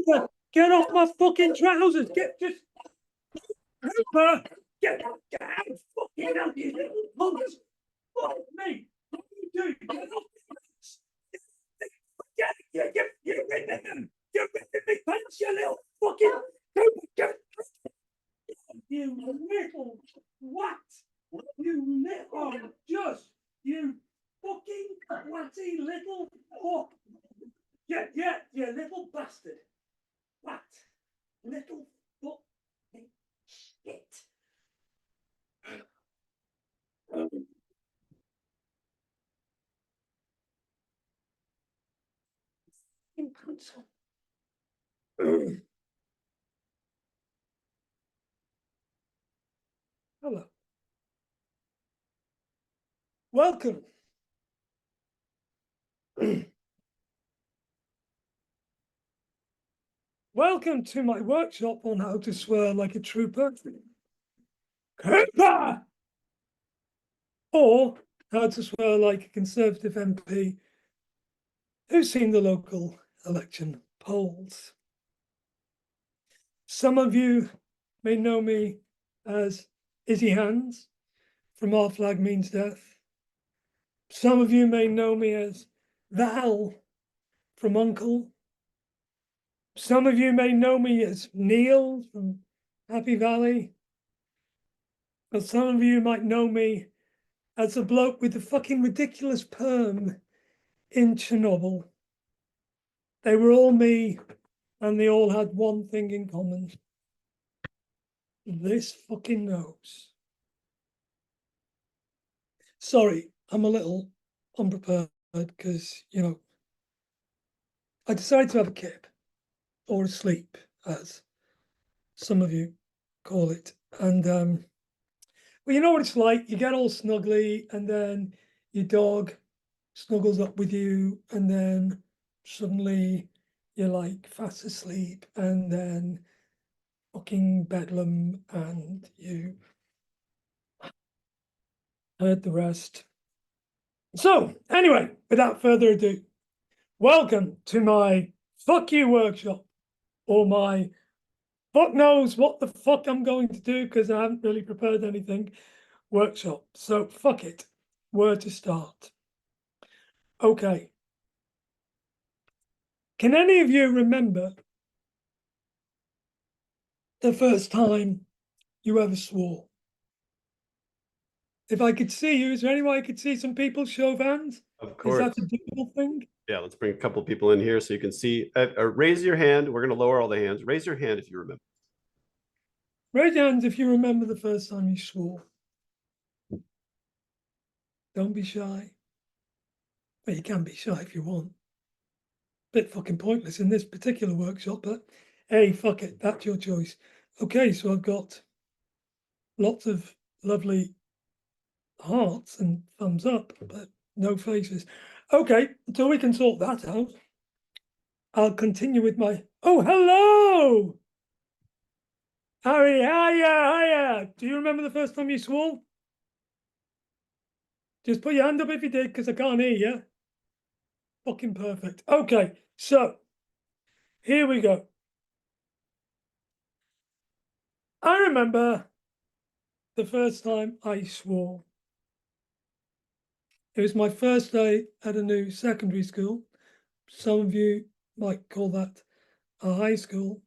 Get off my fucking trousers. Just Cooper, get out fucking out, you little punks. Fuck me. What do you do? Get off. You're ripping them. You're ripping me pants, you little fucking Cooper. You little what? You little you fucking twatty little fuck. Yeah, you little bastard. What? Little fucking shit. Hello. Welcome. Welcome to my workshop on how to swear like a trooper. Cooper! Or how to swear like a Conservative MP who's seen the local election polls. Some of you may know me as Izzy Hands from Our Flag Means Death. Some of you may know me as Val from Uncle. Some of you may know me as Neil from Happy Valley. But some of you might know me as the bloke with the fucking ridiculous perm in Chernobyl. They were all me, and they all had one thing in common. This fucking nose. Sorry, I'm a little unprepared because, you know, I decided to have a kip or a sleep, as some of you call it. And, well, you know what it's like. You get all snuggly and then your dog snuggles up with you and then suddenly you're like fast asleep and then fucking bedlam and you heard the rest. So anyway, without further ado, welcome to my fuck you workshop, or my fuck knows what the fuck I'm going to do because I haven't really prepared anything workshop. So fuck it. Where to start? Okay. Can any of you remember the first time you ever swore? If I could see you, is there any way I could see some people show of hands? Of course. Is that a difficult thing? Yeah, let's bring a couple of people in here so you can see. Raise your hand. We're going to lower all the hands. Raise your hand if you remember. Raise your hands if you remember the first time you swore. Don't be shy. Well, you can be shy if you want. Bit fucking pointless in this particular workshop, but hey, fuck it. That's your choice. Okay, so I've got lots of lovely hearts and thumbs up, but no faces. Okay, until we can sort that out, I'll continue with my... Oh, hello! Harry, hiya. Do you remember the first time you swore? Just put your hand up if you did, because I can't hear you. Fucking perfect. Okay, so here we go. I remember the first time I swore. It was my first day at a new secondary school. Some of you might call that a high school.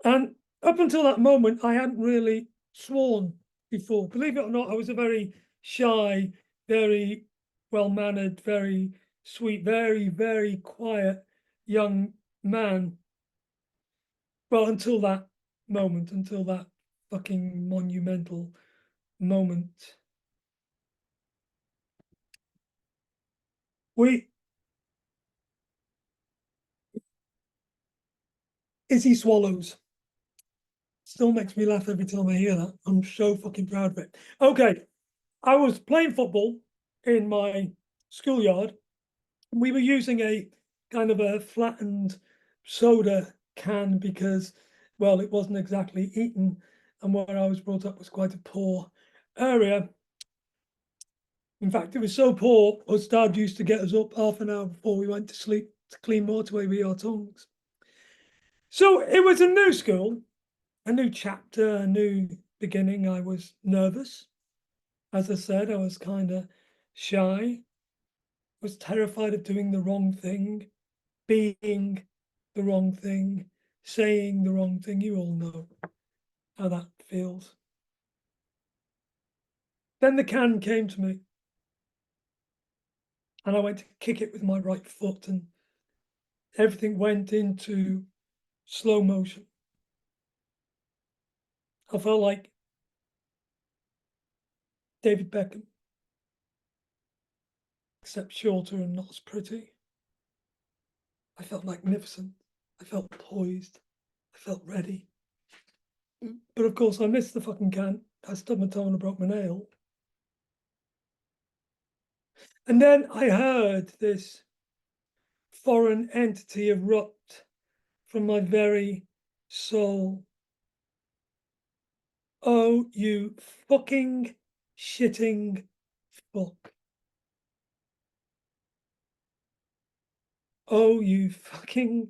And up until that moment, I hadn't really sworn before. Believe it or not, I was a very shy, very well-mannered, very sweet, very, very quiet young man. Well, until that moment, until that fucking monumental moment. Izzy swallows. Still makes me laugh every time I hear that. I'm so fucking proud of it. Okay, I was playing football in my schoolyard. We were using a kind of a flattened soda can because, well, it wasn't exactly eaten, and where I was brought up was quite a poor area. In fact, it was so poor, us dad used to get us up half an hour before we went to sleep to clean motorway with our tongues. So it was a new school, a new chapter, a new beginning. I was nervous. As I said, I was kind of shy, was terrified of doing the wrong thing, being the wrong thing, saying the wrong thing. You all know how that feels. Then the can came to me, and I went to kick it with my right foot, and everything went into slow motion. I felt like David Beckham, except shorter and not as pretty. I felt magnificent. I felt poised. I felt ready. But of course, I missed the fucking can. I stubbed my toe and I broke my nail. And then I heard this foreign entity erupt from my very soul. Oh, you fucking shitting fuck. Oh, you fucking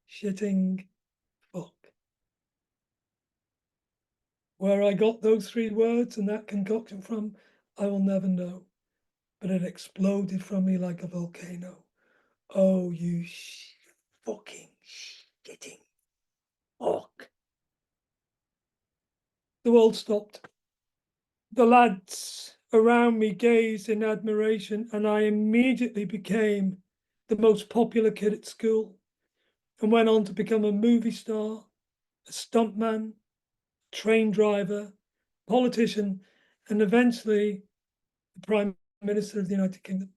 shitting fuck. Where I got those three words and that concoction from, I will never know. But it exploded from me like a volcano. Oh, you fucking shitting fuck. The world stopped. The lads around me gazed in admiration, and I immediately became the most popular kid at school and went on to become a movie star, a stuntman, train driver, politician, and eventually the Prime Minister of the United Kingdom.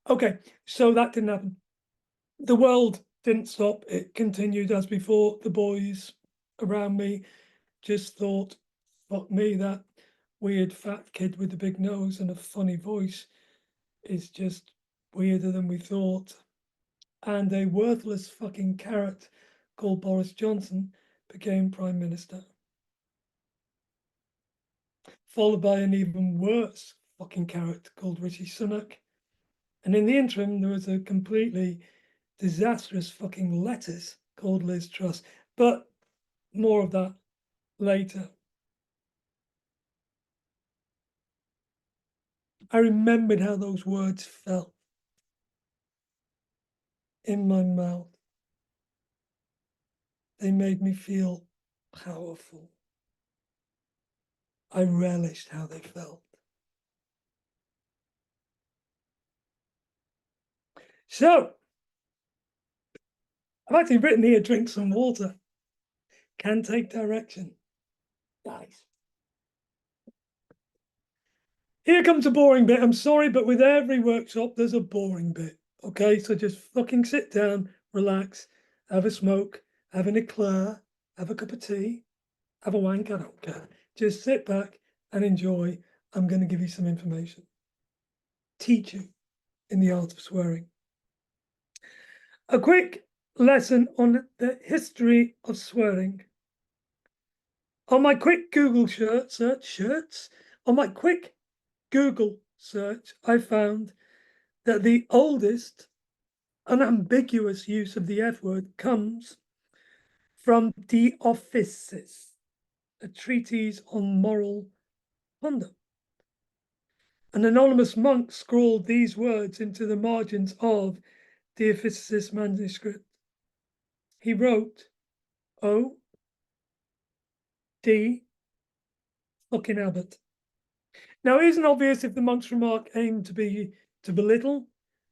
Okay, so that didn't happen. The world didn't stop. It continued as before. The boys around me just thought, fuck me, that weird fat kid with the big nose and a funny voice is just weirder than we thought. And a worthless fucking carrot called Boris Johnson became Prime Minister. Followed by an even worse fucking carrot called Rishi Sunak. And in the interim, there was a completely disastrous fucking lettuce called Liz Truss. But more of that later. I remembered how those words felt in my mouth. They made me feel powerful. I relished how they felt. So, I've actually written here, drink some water. Can take direction. Nice. Here comes a boring bit. I'm sorry, but with every workshop, there's a boring bit. Okay, so just fucking sit down, relax, have a smoke, have an eclair, have a cup of tea, have a wank, I don't care. Just sit back and enjoy. I'm going to give you some information. Teach you in the art of swearing. A quick lesson on the history of swearing. On my quick Google search, on my quick Google search, I found that the oldest unambiguous use of the F word comes from De Officis, a treatise on moral conduct. An anonymous monk scrawled these words into the margins of De Officis manuscript. He wrote, O D fucking Abbot. Now, it isn't obvious if the monk's remark aimed to belittle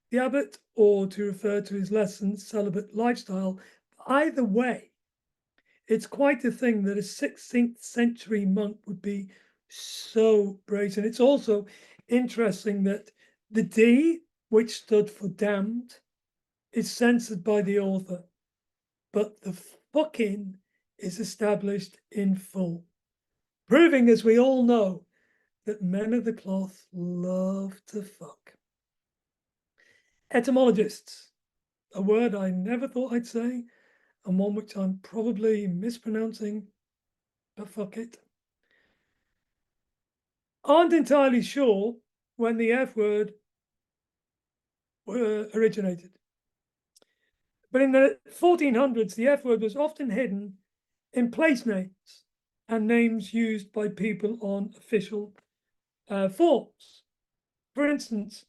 the abbot or to refer to his less than celibate lifestyle. Either way, it's quite a thing that a 16th century monk would be so brazen. It's also interesting that the D, which stood for damned, is censored by the author, but the fucking is established in full, proving, as we all know, that men of the cloth love to fuck. Etymologists, a word I never thought I'd say, and one which I'm probably mispronouncing, but fuck it. aren't entirely sure when the F word originated. But in the 1400s, the F word was often hidden in place names and names used by people on official forms. For instance,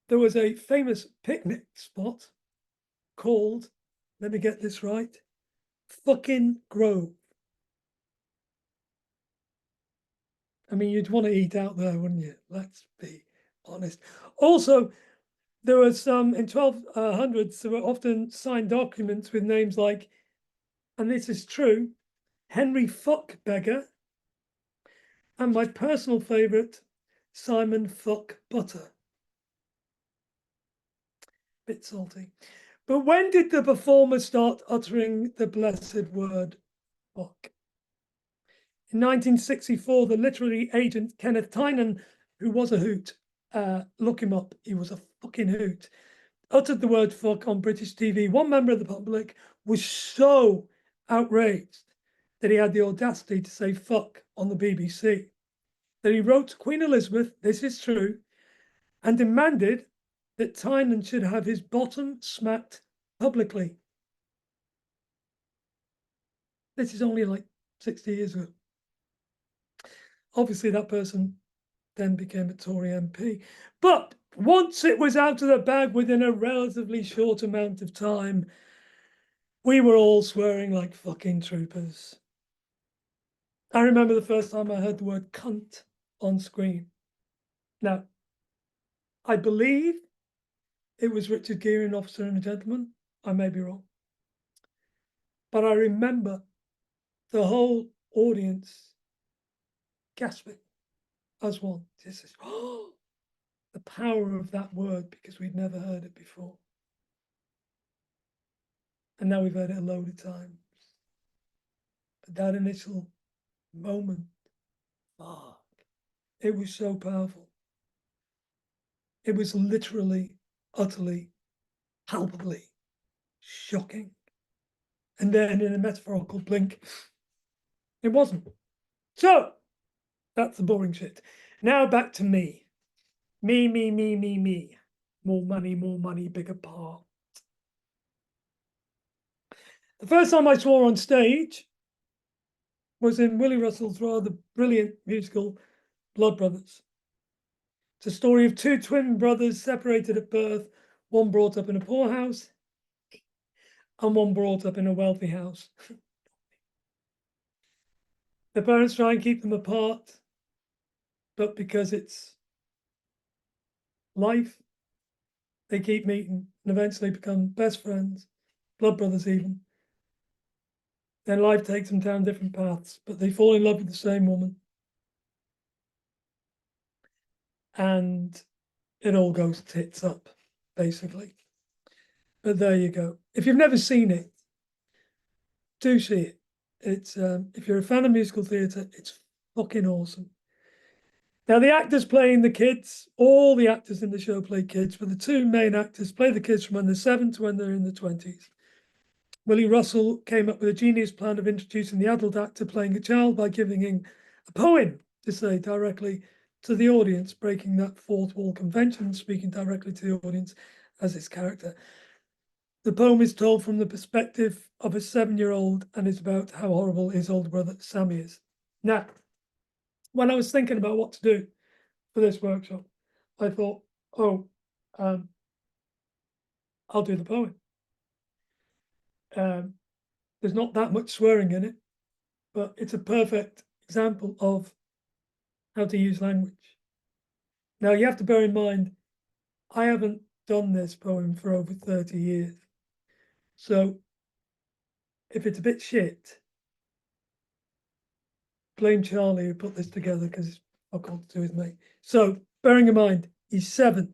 there was a famous picnic spot called, let me get this right, fucking Grove. I mean, you'd want to eat out there, wouldn't you? Let's be honest. Also, there were some in 1200s, there were often signed documents with names like, and this is true, Henry Fuckbeggar, and my personal favorite, Simon Fuck Butter. Bit salty. But when did the performer start uttering the blessed word fuck? In 1964, the literary agent Kenneth Tynan, who was a hoot, look him up, he was a fucking hoot, uttered the word fuck on British TV. One member of the public was so outraged that he had the audacity to say fuck on the BBC that he wrote to Queen Elizabeth, this is true, and demanded that Tynan should have his bottom smacked publicly. This is only like 60 years ago. Obviously, that person then became a Tory MP. But once it was out of the bag within a relatively short amount of time, we were all swearing like fucking troopers. I remember the first time I heard the word cunt on screen. Now, I believe it was Richard Gere in Officer and a Gentleman. I may be wrong. But I remember the whole audience gasping as one. This is, oh, the power of that word, because we'd never heard it before. And now we've heard it a load of times. But that initial moment, fuck, it was so powerful. It was literally, utterly, palpably shocking. And then in a metaphorical blink, it wasn't. So that's the boring shit. Now back to me. Me. More money, bigger part. The first time I swore on stage was in Willie Russell's rather brilliant musical Blood Brothers. It's a story of two twin brothers separated at birth, one brought up in a poor house and one brought up in a wealthy house. The parents try and keep them apart, but because it's life, they keep meeting and eventually become best friends, blood brothers even. Then life takes them down different paths, but they fall in love with the same woman. And it all goes tits up, basically. But there you go. If you've never seen it, do see it. It's if you're a fan of musical theatre, it's fucking awesome. Now, the actors playing the kids, all the actors in the show play kids, but the two main actors play the kids from when they're 7 to when they're in the 20s. Willie Russell came up with a genius plan of introducing the adult actor playing a child by giving him a poem to say directly to the audience, breaking that fourth wall convention, speaking directly to the audience as its character. The poem is told from the perspective of a 7-year-old and is about how horrible his older brother Sammy is. Now, when I was thinking about what to do for this workshop, I thought, I'll do the poem. There's not that much swearing in it, but it's a perfect example of how to use language. Now, you have to bear in mind, I haven't done this poem for over 30 years. So if it's a bit shit, blame Charlie who put this together, because it's not got to do with me. So bearing in mind, he's 7.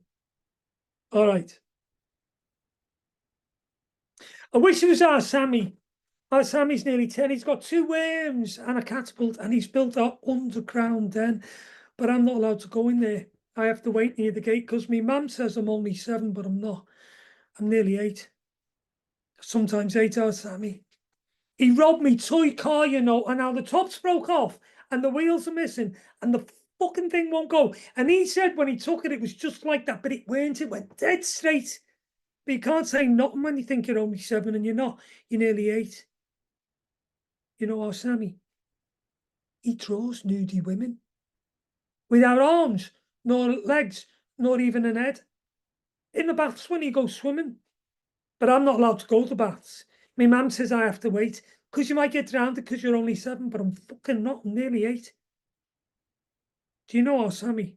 All right. I wish it was our Sammy. Our Sammy's nearly 10. He's got 2 worms and a catapult, and he's built our underground den. But I'm not allowed to go in there. I have to wait near the gate because my mum says I'm only 7, but I'm not. I'm nearly 8. Sometimes 8 hours, Sammy. He robbed me toy car, you know, and now the tops broke off. and the wheels are missing, and the fucking thing won't go. And he said when he took it, it was just like that, but it weren't. It went dead straight. But you can't say nothing when you think you're only 7 and you're not. You're nearly 8. You know how Sammy? He draws nudie women without arms, nor legs, nor even an head. In the baths when he goes swimming. But I'm not allowed to go to the baths. My mum says I have to wait because you might get drowned because you're only 7, but I'm fucking not. I'm nearly 8. Do you know how Sammy?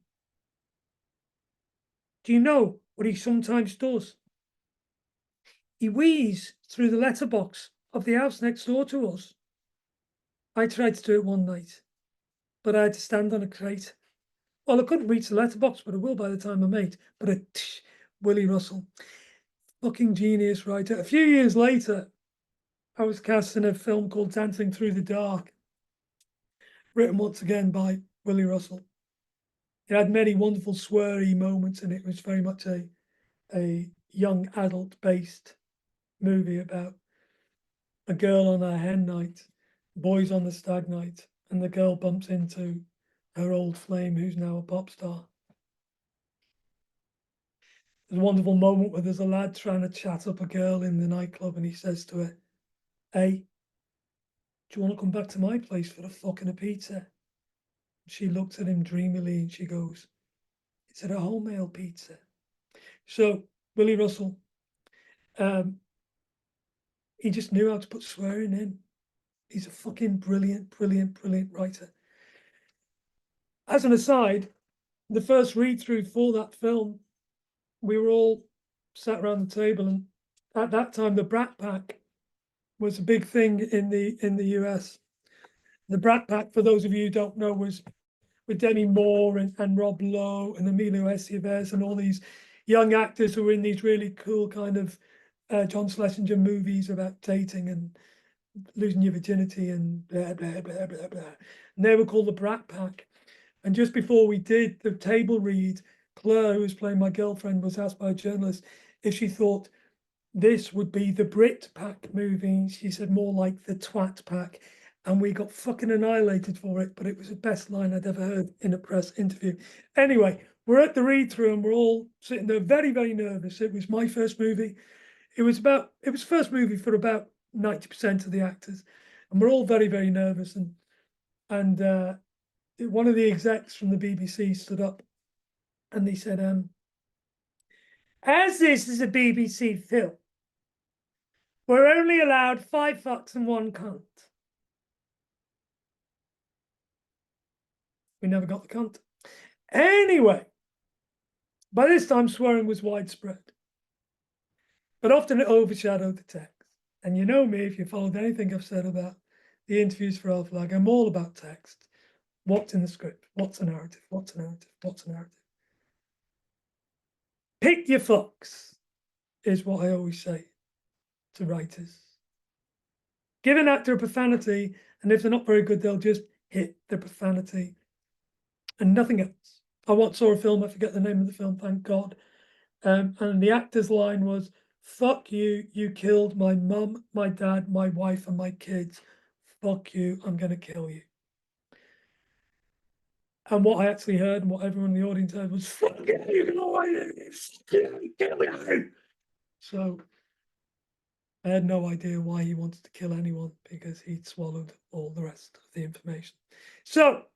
Do you know what he sometimes does? He wheezes through the letterbox of the house next door to us. I tried to do it one night, but I had to stand on a crate. Well, I couldn't reach the letterbox, but I will by the time I'm 8. But Willie Russell, fucking genius writer. A few years later, I was cast in a film called Dancing Through the Dark, written once again by Willie Russell. It had many wonderful sweary moments, and it was very much a young adult based movie about a girl on a hen night, boys on the stag night, and the girl bumps into her old flame who's now a pop star. There's a wonderful moment where there's a lad trying to chat up a girl in the nightclub, and he says to her, "Hey, do you want to come back to my place for a fucking a pizza?" She looks at him dreamily and she goes, "Is it a wholemeal pizza?" So Willie Russell, he just knew how to put swearing in. He's a fucking brilliant, brilliant, brilliant writer. As an aside, the first read through for that film, we were all sat around the table, and at that time the Brat Pack was a big thing in the US. The Brat Pack, for those of you who don't know, was with Demi Moore and Rob Lowe and Emilio Estevez and all these young actors who were in these really cool kind of John Schlesinger movies about dating and losing your virginity and blah, blah, blah, blah, blah. And they were called the Brat Pack. And just before we did the table read, Claire, who was playing my girlfriend, was asked by a journalist if she thought this would be the Brit Pack movie. She said more like the Twat Pack. And we got fucking annihilated for it, but it was the best line I'd ever heard in a press interview. Anyway, we're at the read through and we're all sitting there very, very nervous. It was my first movie. It was first movie for about 90% of the actors. And we're all very, very nervous. And one of the execs from the BBC stood up and they said, as this is a BBC film, we're only allowed 5 fucks and 1 cunt. We never got the cunt. Anyway, by this time, swearing was widespread, but often it overshadowed the text. And you know me, if you followed anything I've said about the interviews for Our Flag, I'm all about text. What's in the script? What's a narrative? What's a narrative? What's a narrative? Pick your fucks is what I always say to writers. Give an actor a profanity, and if they're not very good, they'll just hit the profanity and nothing else. I once saw a film, I forget the name of the film, thank God. And the actor's line was, "Fuck you, you killed my mum, my dad, my wife, and my kids. Fuck you, I'm going to kill you." And what I actually heard and what everyone in the audience heard was, "Fuck you, you're going to kill you." So I had no idea why he wanted to kill anyone because he'd swallowed all the rest of the information. So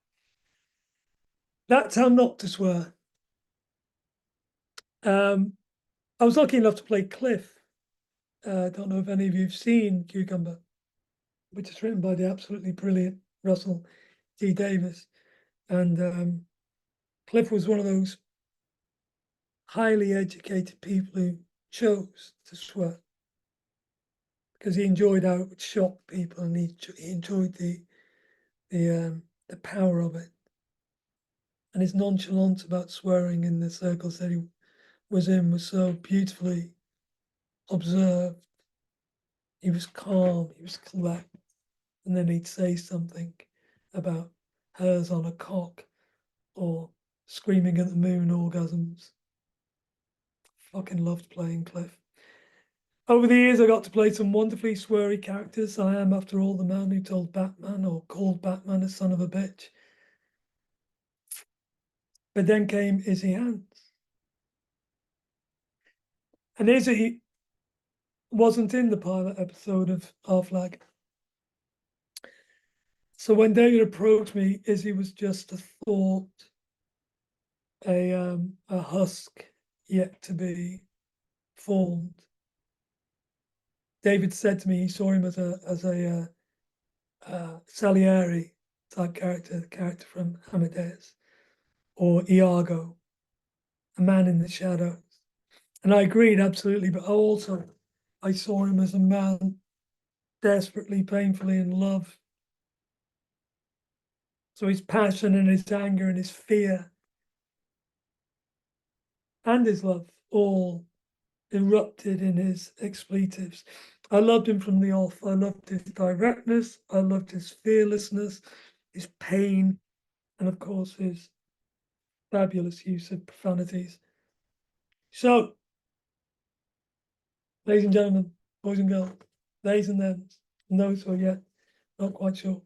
that's how not to swear. I was lucky enough to play Cliff. I don't know if any of you have seen Cucumber, which is written by the absolutely brilliant Russell T. Davies. And Cliff was one of those highly educated people who chose to swear because he enjoyed how it would shock people, and he enjoyed the power of it. And his nonchalance about swearing in the circles that he was in was so beautifully observed. He was calm, he was collect, and then he'd say something about hers on a cock or screaming at the moon orgasms. Fucking loved playing Cliff. Over the years, I got to play some wonderfully sweary characters. I am, after all, the man who told Batman or called Batman a son of a bitch. But then came Izzy Hands. And Izzy wasn't in the pilot episode of Our Flag. So when David approached me, Izzy was just a thought, a husk yet to be formed. David said to me he saw him as a Salieri type character, the character from Amadeus, or Iago, a man in the shadows. And I agreed absolutely, but also I saw him as a man desperately, painfully in love. So his passion and his anger and his fear and his love all erupted in his expletives. I loved him from the off. I loved his directness. I loved his fearlessness, his pain, and of course his fabulous use of profanities. So, ladies and gentlemen, boys and girls, theys and thems, and those who are yet not quite sure,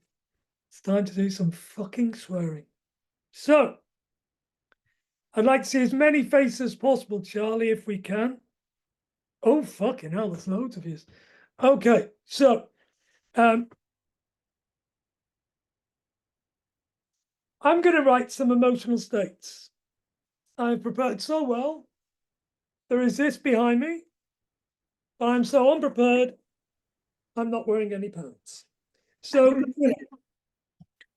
it's time to do some fucking swearing. So, I'd like to see as many faces as possible, Charlie, if we can. Oh, fucking hell, there's loads of you. Okay, so I'm going to write some emotional states. I've prepared so well. There is this behind me, but I'm so unprepared, I'm not wearing any pants. So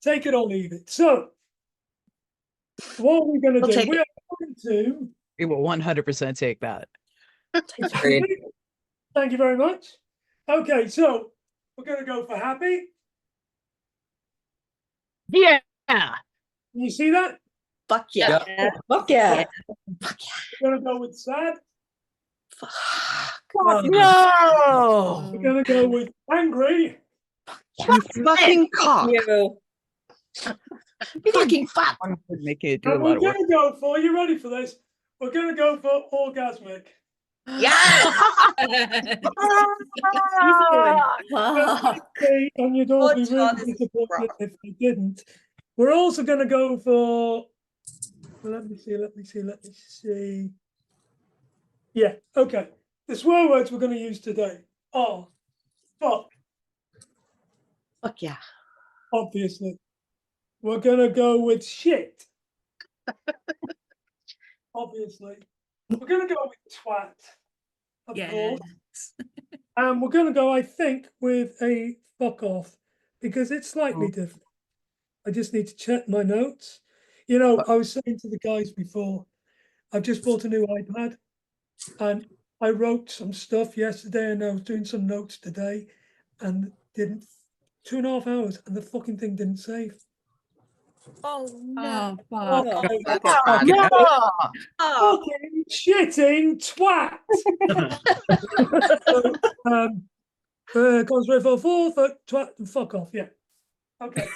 take it or leave it. So what are we going to do? We are going to... We will 100% take that. Thank you very much. Okay, so we're going to go for happy. Yeah. Can you see that? Fuck yeah. Fuck yeah. We're going to go with sad. No. We're going to go with angry. You fucking cock. You. You fucking fuck. Make it do a And lot we're of work. going to go for, you ready for this? We're going to go for orgasmic. Fuck. And you'd all be John, really this is disappointed wrong. if they didn't. We're also going to go for, let me see. Yeah, okay. The swear words we're going to use today are fuck, Fuck yeah. obviously. We're going to go with shit, obviously. We're going to go with twat, of course. And we're going to go, I think, with a fuck off because it's slightly different. I just need to check my notes. You know, I was saying to the guys before, I've just bought a new iPad and I wrote some stuff yesterday and I was doing some notes today and didn't 2.5 hours and the fucking thing didn't save. Oh no. Oh, No. fucking shitting twat. So, concentrate for twat and fuck off. Yeah. Okay.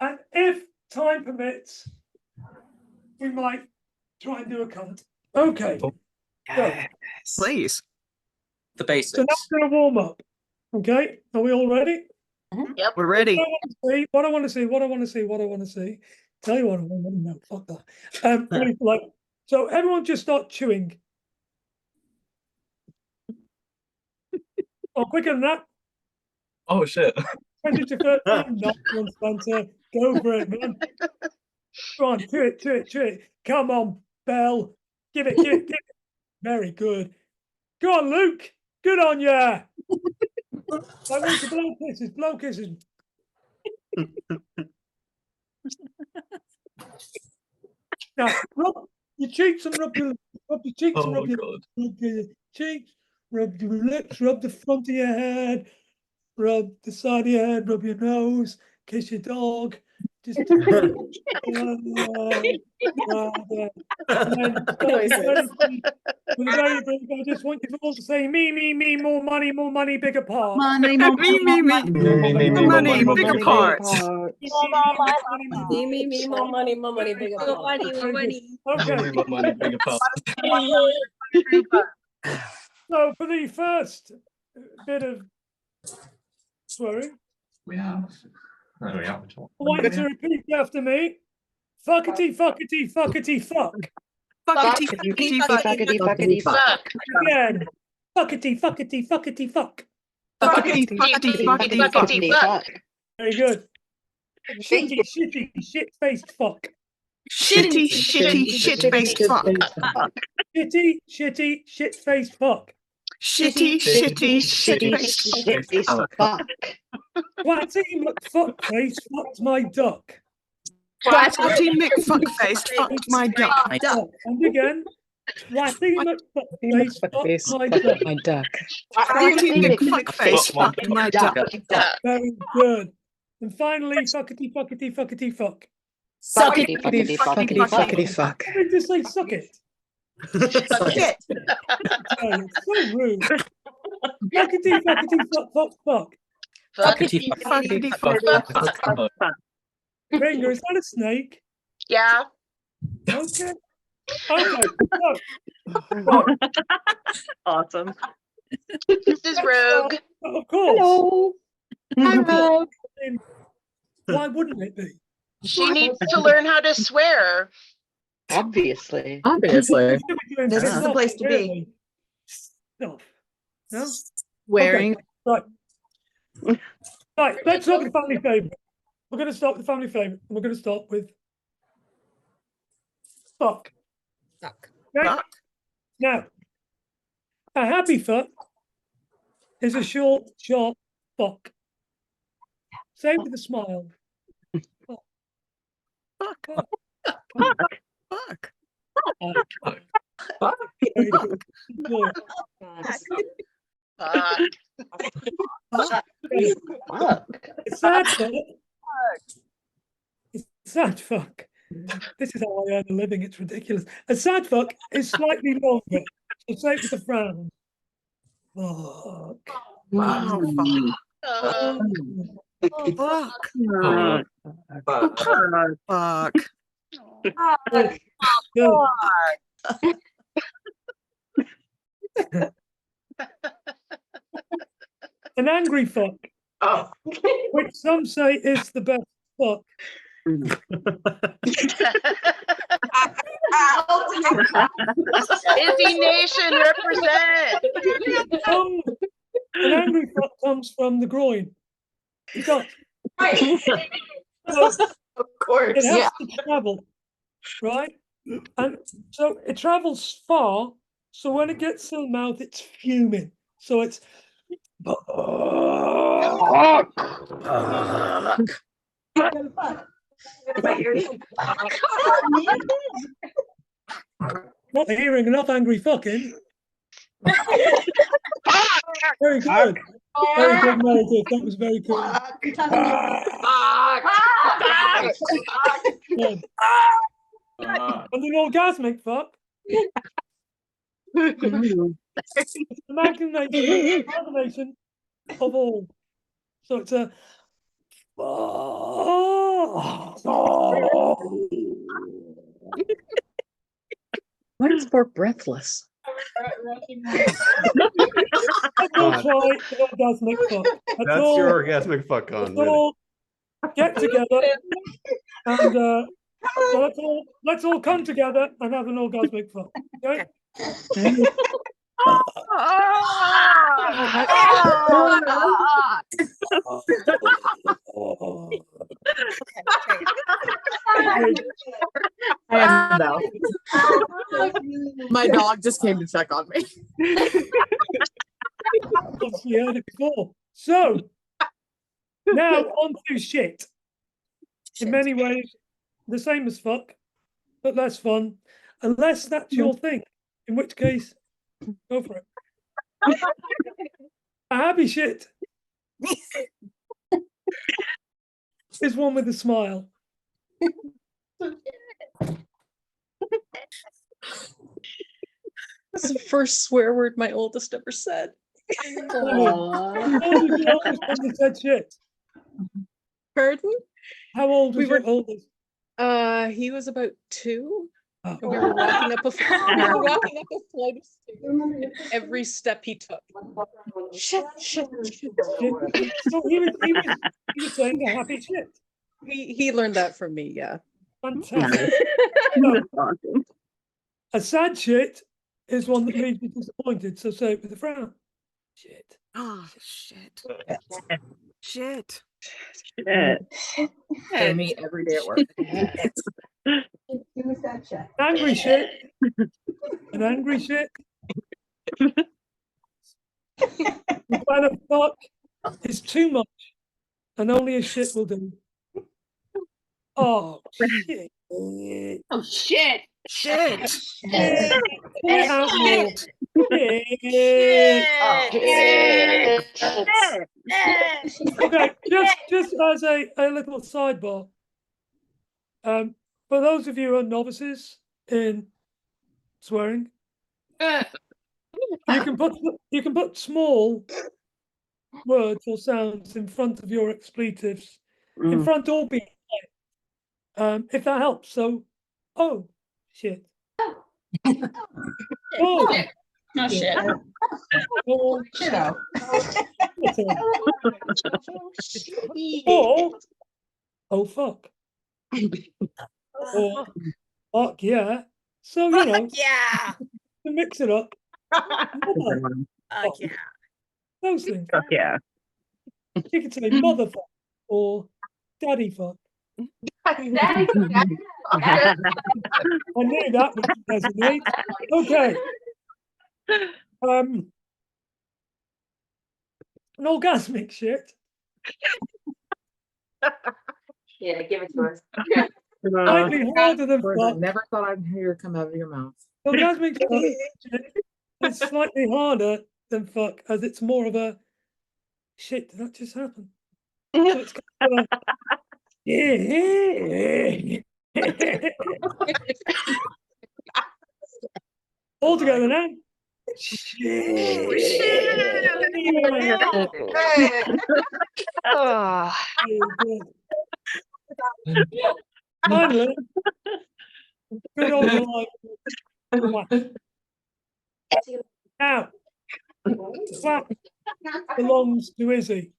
And if time permits, we might try and do a cunt. Okay. Yes. Please. The basics. So now we're going to warm up. Okay. Are we all ready? Yep, we're ready. What I want to see. Tell you what I want to know. Fuck that. Like, so everyone just start chewing. Oh, quicker than that. Oh shit. 20 to 13. Not one, Spencer. Go for it, man. Go on, chew it. Come on, Belle. Give it. Very good. Go on, Luke. Good on ya. I want to blow kisses. Now, rub your cheeks and rub your cheeks and Oh rub your cheeks, rub your lips, rub the front of your head, rub the side of your head, rub your nose, kiss your dog. Just I just want you all to say me, more money, bigger part. Me, money, bigger parts. Me, more money, bigger part. Okay. Money, bigger part. So for the first bit of swearing, We have. There we are. I want you to repeat after me. Fuckety, fuckety, fuckety, fuck. Fuckety, Fuckety, fuckety, fuckety, fuck. Again. Fuckety, fuckety, fuckety, fuck. Fuckety, fuckety, fuckety, fuck. Very good. Shitty, shitty, shit-faced fuck. Shitty, shit-faced fuck. Shitty, shitty, shit-faced fuck. Shitty, shit-faced fuck. Twatty McFuckface fucked my duck. Twatty McFuckface fucked my duck. And again. Twatty McFuckface fucked my duck. Twatty McFuckface fucked my duck. Very good. And finally, fuckety, fuckety, fuckety, fuck. Suckety, fuckety, fuckety, fuck. Did they just say suck it? Suck it. Oh, it's so rude. Fuckety, fuckety, fuck, fuck, fuck. Fuckety, Fuckety, fuck. Ringer, is that a snake? Yeah. Okay. Okay. So, Awesome. This is Rogue. of course. Hello. Hi, Rogue. Why wouldn't it be? She needs to learn how to swear. Obviously. Obviously. This is the place to be. Stuff. No? Wearing. Right. Right, let's look at the family favourite. We're going to start with the family favourite. And we're going to start with fuck. Fuck. Okay? Fuck. Now, a happy fuck is a short, sharp fuck. Say with a smile. Fuck. Fuck. Fuck. Very good. Good boy. Fuck. Fuck. A sad fuck. It's sad fuck. This is how I earn a living. It's ridiculous. A sad fuck is slightly longer. So say it with a frown. Fuck. Wow. Uh, Fuck. Fuck. Fuck. Good. An angry fuck, Oh. which some say is the best fuck. Izzy Nation represent. An angry fuck comes from the groin. It does. So Of course. it has to travel, right? And so it travels far. So when it gets to the mouth, it's fuming. So it's not hearing enough angry fucking. Very good. Very good, Meredith. That was very good. Good. And an orgasmic fuck. It's an amalgamation of all. So it's a What is for breathless? Let's all try an orgasmic fuck. That's all. your orgasmic fuck on. Let's all get together and so let's all come together and have an orgasmic fuck. Okay? My dog just came to check on me. Obviously heard it before. So now on to shit. In many ways, the same as fuck, but less fun, unless that's your thing. In which case, go for it. A happy shit is one with a smile. That's the first swear word my oldest ever said. How old was your oldest when you said shit? Pardon? How old was We were- your oldest? He was about 2. Oh, And we were walking up a flight of stairs. Every step he took. Shit, shit, shit. so he was saying a happy shit. He learned that from me, yeah. Fantastic. That's awesome. A sad shit is one that leaves you disappointed. So say it with a frown. Shit. Oh, shit. Shit. Shit. For me every day at work. Angry shit. An angry shit. The kind of fuck is too much, and only a shit will do. Oh shit! Oh, shit. Shit. Shit. Shit. Okay, just as a little sidebar, for those of you who are novices in swearing, you can put small words or sounds in front of your expletives, in front or behind, if that helps. So, oh shit. Oh, No shit. oh, Shit. or oh fuck. Or fuck yeah. So you know, Yeah. to mix it up. Mother, Yeah. those things. Fuck yeah. You could say motherfuck or daddy fuck. I knew that would resonate. Okay. An orgasmic shit. Yeah, give it to us. Slightly harder than Words I fuck. never thought I'd hear come out of your mouth. Orgasmic shit is slightly harder than fuck, as it's more of a shit. Did that just happen? So it's kind of all together now. Oh, Finally, good old life. Now, slap belongs to Izzy.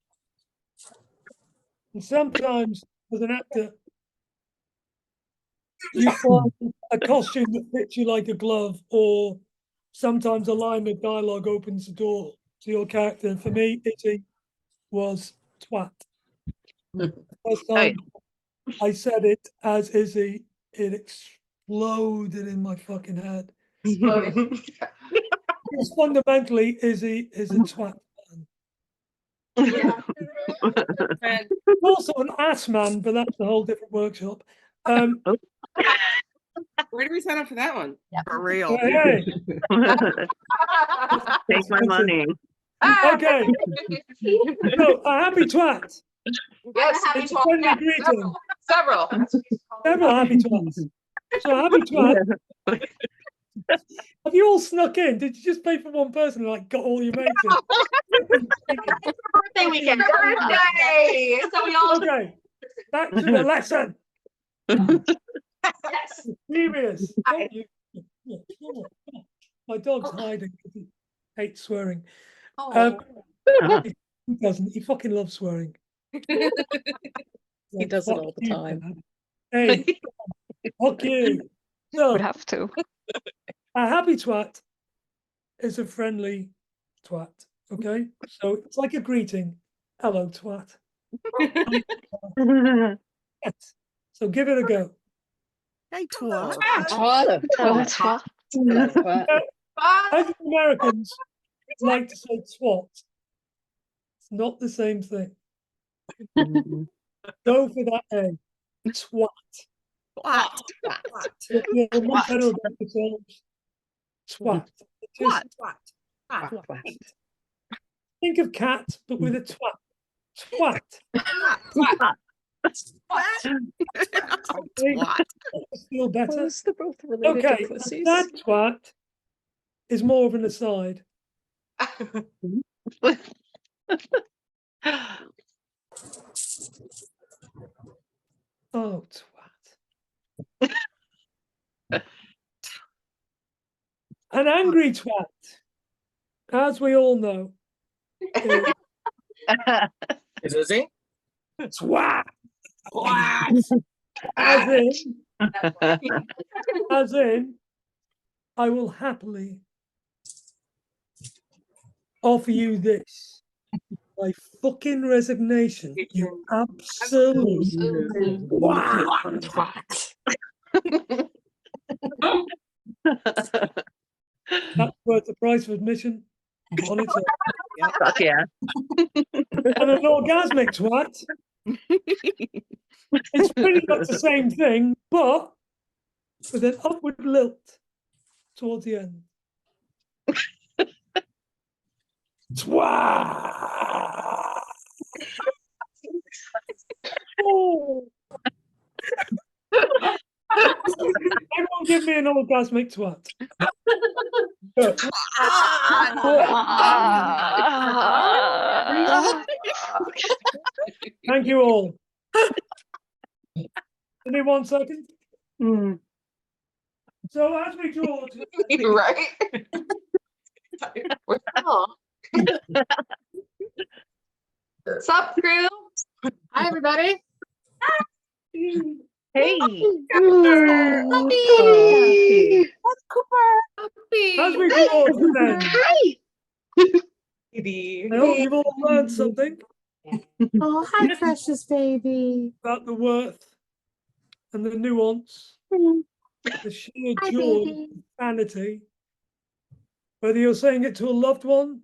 And sometimes, as an actor, you find a costume that fits you like a glove, or sometimes a line of dialogue opens the door to your character. And for me, Izzy was twat. First time I said it as Izzy, it exploded in my fucking head. Because fundamentally, Izzy is a twat man. Also an ass man, but that's a whole different workshop. Where do we sign up for that one? For real. Hey, Take my money. okay. So a happy twat. Yes, It's a friendly greeting. Several. Several happy twats. So a happy twat. Have you all snuck in? Did you just pay for one person and like got all your mates in? Birthday weekend. Birthday. So we all. Okay, back to the lesson. Yes. Serious. Don't you? Yeah, come on. My dog's hiding because he hates swearing. He doesn't. He fucking loves swearing. He does it all the Fuck you, time. man. Hey, fuck you. So, would have to. a happy twat is a friendly twat. Okay, so it's like a greeting. Hello, twat. Yes. So give it a go. Hey, twat. As Americans like to say twat. It's not the same thing. Go for that A. Twat. Twat. You're much better about yourselves. Twat. Twat. Twat. Think of cat, but with a twat. Twat. Twat. Feel better. Close, they're both related Okay, to pussies. that twat is more of an aside. Oh, twat. An angry twat, as we all know, is Is Izzy? twat. As in, I will happily offer you this. My fucking resignation, you absolute twat. That's worth the price of admission on its own. Fuck yeah. And an orgasmic twat, it's pretty much the same thing, but with an upward lilt towards the end. Twat! Oh. Everyone give me an orgasmic twat. Good. Thank you all. Give me 1 second. So as we draw to Right? Sup, crew? Hi, everybody. Hey. as we draw to an end, Baby. I hope you've all learned something Oh, hi, precious baby. about the worth and the nuance, the sheer Hi, joy, baby. sanity, whether you're saying it to a loved one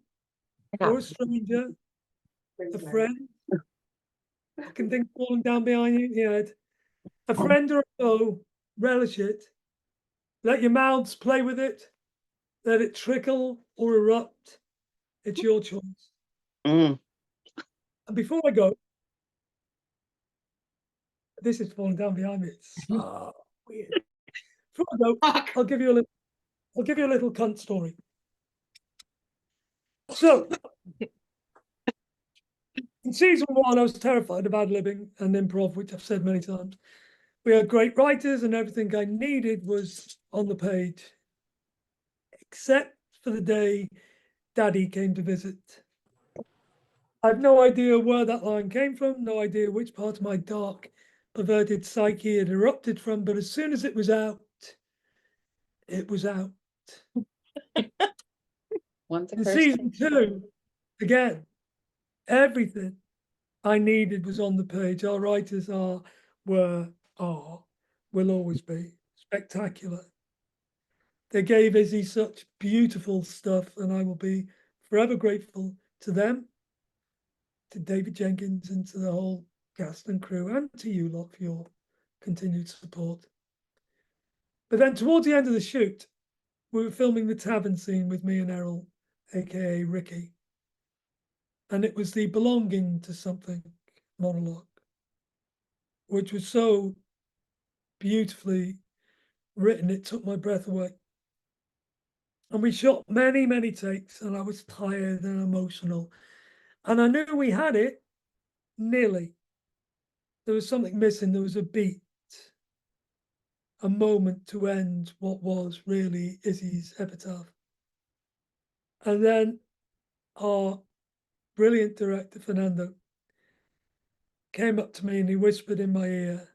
or a stranger, a friend. I can think falling down behind you, your head. A friend or a foe, relish it. Let your mouths play with it. Let it trickle or erupt. It's your choice. And before I go, this is falling down behind me. It's so weird. Before I go, I'll give you a little cunt story. So, in season 1, I was terrified of ad-libbing and improv, which I've said many times. We had great writers and everything I needed was on the page, except for the day Daddy came to visit. I have no idea where that line came from, no idea which part of my dark, perverted psyche it erupted from, but as soon as it was out, it was out. In season 2, again, everything I needed was on the page. Our writers will always be spectacular. They gave Izzy such beautiful stuff, and I will be forever grateful to them, to David Jenkins, and to the whole cast and crew, and to you lot for your continued support. But then towards the end of the shoot, we were filming the tavern scene with me and Errol, aka Ricky. And it was the belonging to something monologue, which was so beautifully written, it took my breath away. And we shot many, many takes, and I was tired and emotional. And I knew we had it, nearly. There was something missing. There was a beat, a moment to end what was really Izzy's epitaph. And then our brilliant director, Fernando, came up to me and he whispered in my ear,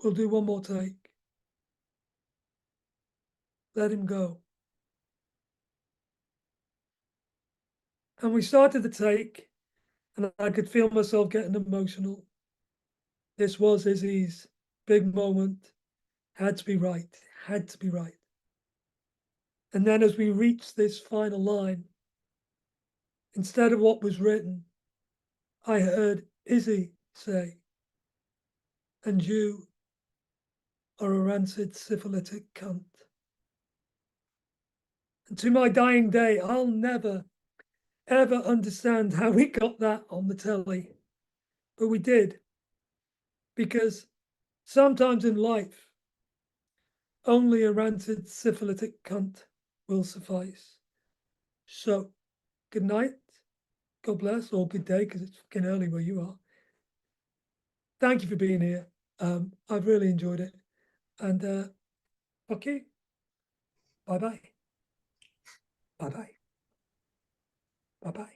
"We'll do one more take. Let him go." And we started the take, and I could feel myself getting emotional. This was Izzy's big moment. Had to be right. Had to be right. And then as we reached this final line, instead of what was written, I heard Izzy say, "And you are a rancid syphilitic cunt." And to my dying day, I'll never, ever understand how we got that on the telly. But we did. Because sometimes in life, only a rancid syphilitic cunt will suffice. So, good night, God bless, or good day, because it's fucking early where you are. Thank you for being here. I've really enjoyed it. And fuck you. Bye-bye. Bye-bye. Bye-bye.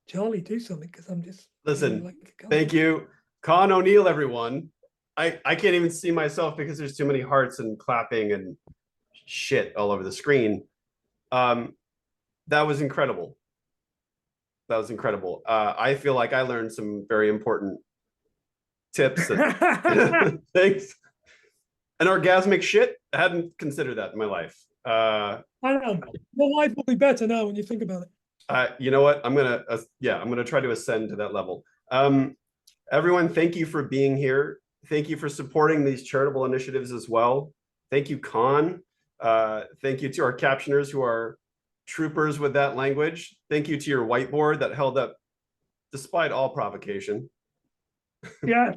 Charlie, do something because I'm just Listen, like a gun. Thank you. Con O'Neill, everyone. I can't even see myself because there's too many hearts and clapping and shit all over the screen. That was incredible. That was incredible. I feel like I learned some very important tips and things. And orgasmic shit, I hadn't considered that in my life. I know. Your life will be better now when you think about it. You know what? I'm gonna try to ascend to that level. Everyone, thank you for being here. Thank you for supporting these charitable initiatives as well. Thank you, Con. Thank you to our captioners who are troopers with that language. Thank you to your whiteboard that held up despite all provocation. Yeah.